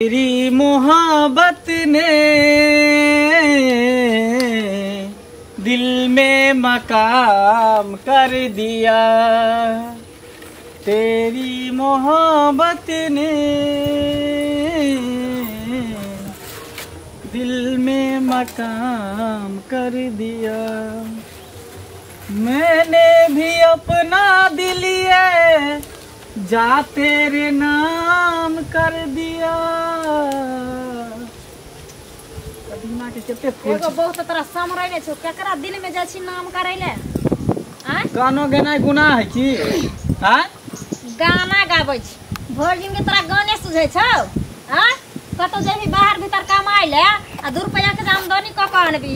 तेरी मोहब्बत ने दिल में मकाम कर दिया। तेरी मोहब्बत ने दिल में मकाम कर दिया। मैंने भी अपना दिल ये जा तेरे नाम कर दिया। कदीमा के केते फूल एगो बहुत तरह समरैले छौ केकरा दिल में जाछि नाम करैले आ गानो गेनाइ गुनाह है की हां गाना गाबै छी भोर दिन के तोरा गाने सुझै छौ आ कतो जेही बाहर भीतर कमाइ ले आ 2 रुपया के आमदनी क के आनबी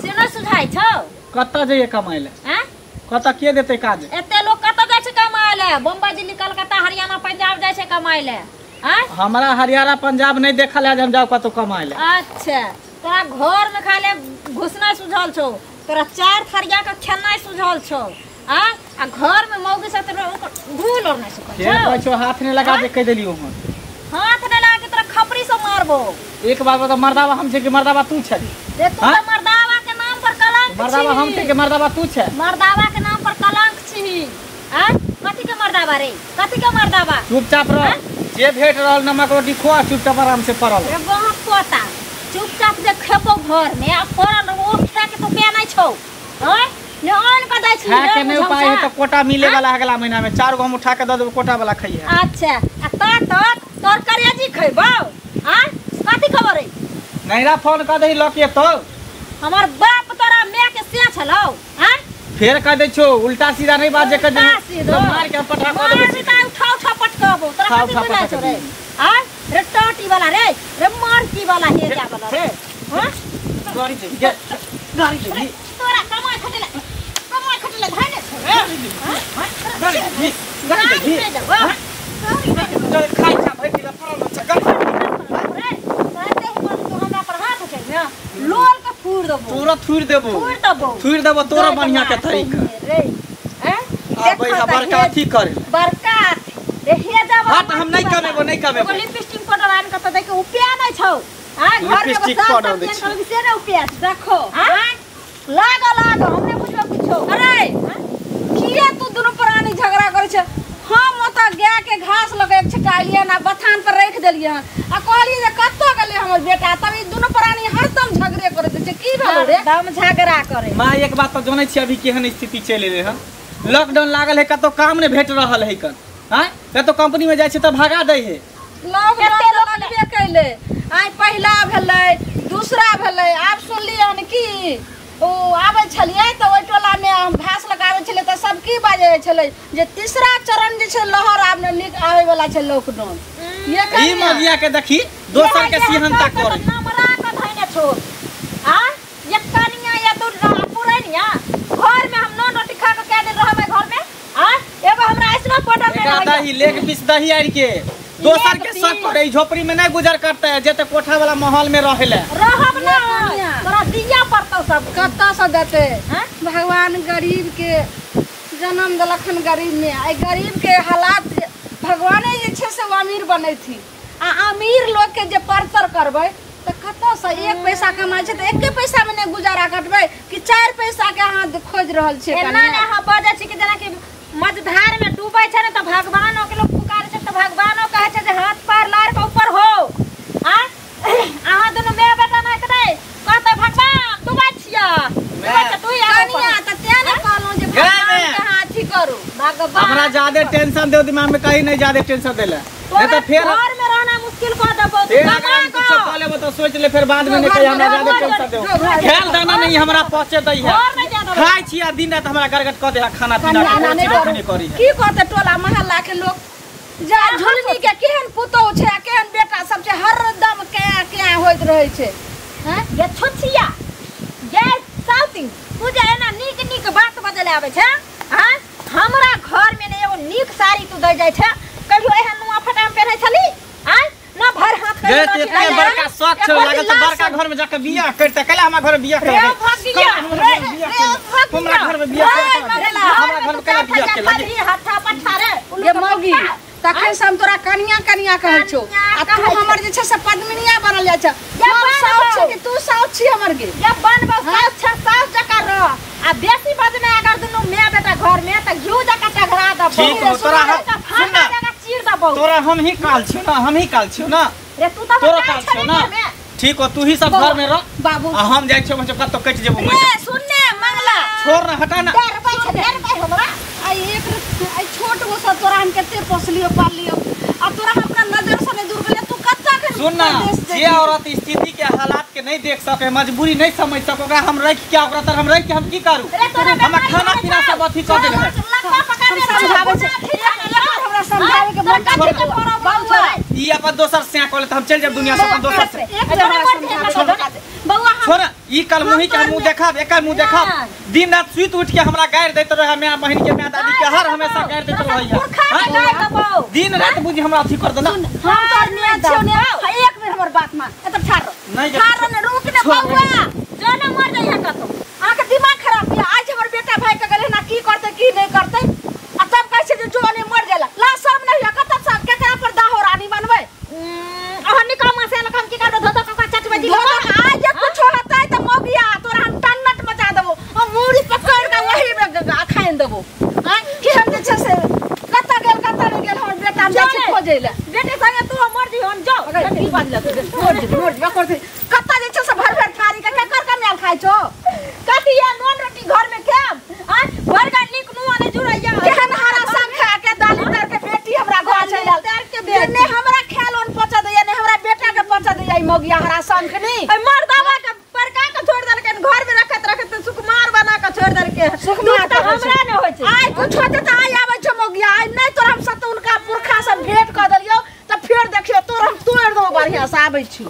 से न सुझाइ छौ। कत जइए कमाइ ले हां कत के देते काज एते लोग कत जाय छै कमाइ ले बम्बई दिल्ली कलकत्ता हरियाणा पंजाब जाय छै कमाइ ले हां हमरा हरियाणा पंजाब नहीं देखल है हम जाओ कतो कमाइ ले। अच्छा तोरा घर में खाले घुसना सुझल छौ तोरा 4 थरिया के खेनाइ सुझल छौ आ घर में मौगी से तोरा भूल और नहीं सुझल के कहछो हाथ ने लगा के कह देलियो हम हाथ ने लगा के तोरा खपरी से मारबो। एक बार तो मर्दावा हम छे कि मर्दावा तू छे देख तू मर्दावा के नाम पर कलंक छी। मर्दावा हम छे कि मर्दावा तू छे मर्दावा के नाम पर कलंक छी आ कथि के मर्दावा रे कथि के मर्दावा चुपचाप रह जे भेट रहल नमक रोटी खो चुपचाप आराम से पड़ल रे बहुत पोता चुपचाप जे खेबो घर में आ पड़ल उठा के तो पे नहीं छौ ओए ने ऑन क दै छी खा के नहीं उपाय है तो कोटा मिले वाला है अगला महीना में 4 गो हम उठा के द देब कोटा वाला खाई है। अच्छा आ तोर करेजी खइबो हां कथि खबर है नैरा फोन कर दे लके तो हमर बाप तोरा मैं के से छलौ हां फेर कह दे छो उल्टा सीधा नहीं बात जे कर दे तो मार के पटरा कर दे उठा उठा पटकाबो तोरा कथि बोलै छौ रे हां रे टाटी वाला रे मारकी वाला हे जा वाला रे हां गाड़ी दे तोरा कमाई खटले धाने छौ रे गाड़ी दे चल खाई खा भाई दिला पड़ल छ गाड़ी रे तू हमरा पर हाथ उठै न लोल के फूर देबो तोरा थूर देबो तोरा बढ़िया के तरीका रे हैं आ भाई बड़का अथी कर बड़का रे हे जा हां हम नहीं कमेबो लिपस्टिक पाउडर आन के त देख उपिया नै छौ हां घर में लिपस्टिक पाउडर दे से न उपिया देखो हां लाग हमने बुझबो किछो अरे किए तू दुनु प्राणी झगड़ा करै छ हम ओता गाय के घास लगे छिटालिए ना बथान पर रख देलिए आ कहलिए जे कत्तो गेले हमर बेटा तब ई दुनु प्राणी हरदम झगड़े करत छै की भेल रे दम झगड़ा करे मां एक बात तो जानै छी अभी केहन स्थिति चल रहले हन लॉकडाउन लागल है कतो काम ने भेट रहल है कन हां कतो कंपनी में जाय छै त भागा दै है लॉकडाउन लगबे कैले आइ पहिला भेलै दूसरा भेलै आब सुनलिए हन की ओ आबै छलिए त ओइ टोला में हम घास लगाबै छले त सब की बाजे छले जे तीसरा चरण जे छै लहर आब न आबै वाला छै लॉकडाउन ये ई मगिया के देखी दोसर के सिहनता करे हमरा के धैने छो आ ये कनिया या तो पुरनिया घर में हम नॉन रोटी खा के के दिन रहबै घर में आ एगो हमरा ऐसनो पटल में रहै दही लेग पीस दही आर के दोसर के शक करे झोपड़ी में नहीं गुजर करते है जेते कोठा वाला माहौल में रहेले रहब ना तोरा दिया पड़तौ सब कत्ता से देते हैं भगवान गरीब के जन्म दलखन गरीब में आई गरीब के हालात भगवाने जे छै से अमीर बनै थी आ अमीर लोग के जे परतर करबै त कत्ता से 1 पैसा कमाइ छै त 1 पैसा में नहीं गुजारा करबै कि 4 पैसा के हाथ खोज रहल छै एना ने हम बजै छी कि जेना कि मझधार में डूबै छै न त भगवानो के लोग पुकारै छै त भगवानो कहै छै जे हाथ पैर लार के ऊपर हो आ अहाँ दुनु मैं बेटा नै करै कहतै भगवान डूबै छिया तू कनिया त ते ने कहलौ जे भगवान के हाथी करू भगवान हमरा ज्यादा टेंशन दे दिमाग में कहीं नहीं ज्यादा टेंशन देला नहीं तो फिर घर में रहना मुश्किल कर देबो कमा कुछ पहले बता सोच ले फिर बाद में नहीं कहीं हमरा ज्यादा टेंशन दे खेल दाना नहीं हमरा पहुंचे दै है खाइ छिया दिन रात हमरा गरगट क दे खाना पीना नहीं करी की कहते टोला मोहल्ला के लोग जा झुलनी के केहन पुतौ छै केहन बेटा सब छै हरदम क्या होइत रहै छै हैं ये छोछिया ये साउथिंग तू जे एना नीक बात बदले आबै छै हां हमरा घर में ने एगो नीक साड़ी तू दै जाय छै कहियो एहन नुआ फटा पहनै छली आ न भर हाथ के इतना बड़का शौक छै लागल त बड़का घर में जाके बियाह करते कला हमरा घर में बियाह करे हमरा घर में बियाह हमरा घर में कला बियाह के लगे हथा पठा रे ये मौगी तखन से हम तोरा कनिया कनिया कहै छौ आ तू हमर जे छै से पद्मिनिया बनल जाइ छ हम साउथ छी कि तू साउथ छी हमर गे जब बनबो साउथ जका रह आ बेसी बजने अगर दुनु माय बेटा घर में त घिउ जका टघरा दबो ठीक हो तोरा सुन ना चीर दबो तोरा हम ही काल छियो ना हम ही काल छियो ना रे तू त तोरा काल छियो ना ठीक हो तू ही सब घर में रह बाबू आ हम जाइ छियो मतलब कत कट जेबो ए सुनने मंगला छोड़ ना हटा ना 10 रुपया हमरा आई छोट गो सा तोरा हम केते पोसलियो पालियो आ तोरा अपना नजर से नहीं दूर गेले तू कत्ता के सुन ना जे औरत स्थिति के हालात के नहीं देख सके मजबूरी नहीं समझ सके ओकरा हम रख के ओकरा तर हम रख के हम की करू हम खाना पीना सब अथी कर दे समझावे छै हमरा समझावे के मन बाबू ई अपन दोसर से कहले त हम चल जाब दुनिया से अपन दोसर से बउआ छोड़ ई कल मुही के मुंह देखाब एकर मुंह देखाब दिन रात सुइत उठ के हमरा गायर दैत रहे मैं बहिन के मैं दादी के हर हमेशा गायर दैत रही दिन रात बुझी हमरा अथी कर देला हम तोर ने छियो ने एक बेर हमर बात मान ए त ठार ने रुक ने बउआ जाने मर जाइए कतो आके दिमाग खराब है आज हमर बेटा भाई के गले ना की करते की नहीं करते आ तब कैसे जो जोने मर जाला ला सब नहीं कत सब के करा पर दाहो रानी बनवे अहनी काम से हम की कर धो का चट बजी आज कुछ होता है त मोगिया तोरा हम टन्नट मचा देबो और मूड़ी पकड़ के वही में खाइन देबो हां कि हम जे छै से कत नहीं गेल हमर बेटा जा छै खोजे ले बेटे संगे तू मर जी हम जाओ की बात लगे मोड़ बकर कत जे छै से भर थारी के कर के मेल खाइ छो कथि या नॉन रोटी घर में खाब हां भर का निक नुआ ने जुड़ैया केहन हरा संग खा के दाली तर के बेटी हमरा घर छै तर के बेटी ने हमरा खेलोन पचा दे ने हमरा बेटा के पचा दे मोगिया हरा संग नहीं मर दावा के परका के छोड़ दल के घर में रखत सुकुमार बना के छोड़ दल के सुकुमार तो हमरा ने होय छै आइ कुछ होते त आइ आबै छ मोगिया आइ नहीं तोर हम सत उनका पुरखा सब भेंट क देलियो त फिर देखियो तोर हम तोड़ दो बढ़िया से आबै छी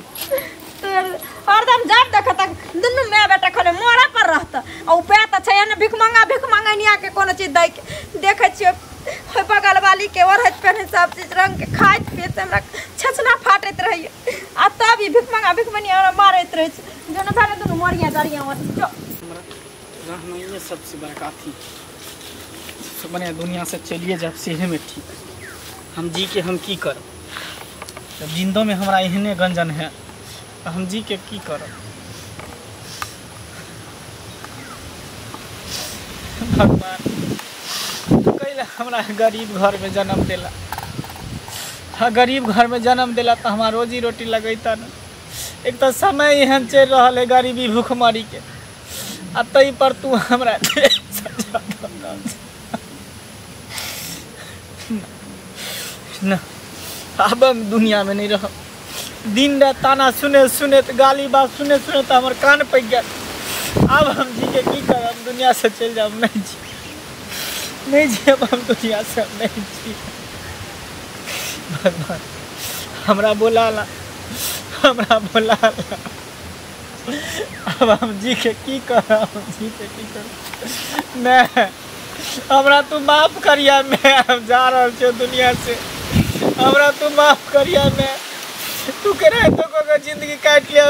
हरदम जब देख तक दुनू माय बेटा खले मोरा पर रहत आ उपाय त छै ने भिख मंगनिया के कोनो चीज दै के देखे छियो होय बगल वाली के और हज पहने सब चीज रंग के खाइत पीत हमरा छछना फाटैत रहिए आ तब ई भिख मंगनिया मारैत रहे छै जने भाले दुनू मरिया दरिया जो रहना ये सबसे बड़ा थी सब बने दुनिया से चलिए जब सेहे में ठीक हम जी के हम की कर जब जिंदों में हमरा एहने गंजन है हम जी के की करब भगवान कैला हमरा गरीब घर में जन्म देला हाँ गरीब घर में जन्म देला तो हमारा रोजी रोटी लगैता न एक तो समय एहन चल रहा है गरीबी भूखमरी के आ तई पर तू हमरा न अब हम दुनिया में नहीं रह दिन रात ताना सुने सुने तो गाली बात सुने सुने तो हमारे कान पक गया अब हम जी के की कर हम दुनिया से चल जाओ नहीं जी अब हम दुनिया से नहीं जी भगवान हमरा बोला अब हम जी के की कर हम जी के की कर नहीं हमरा तू माफ करिया मैं हम जा रहा छो दुनिया से हमरा तू माफ करिया मैं तू करे तो को जिंदगी काट लिया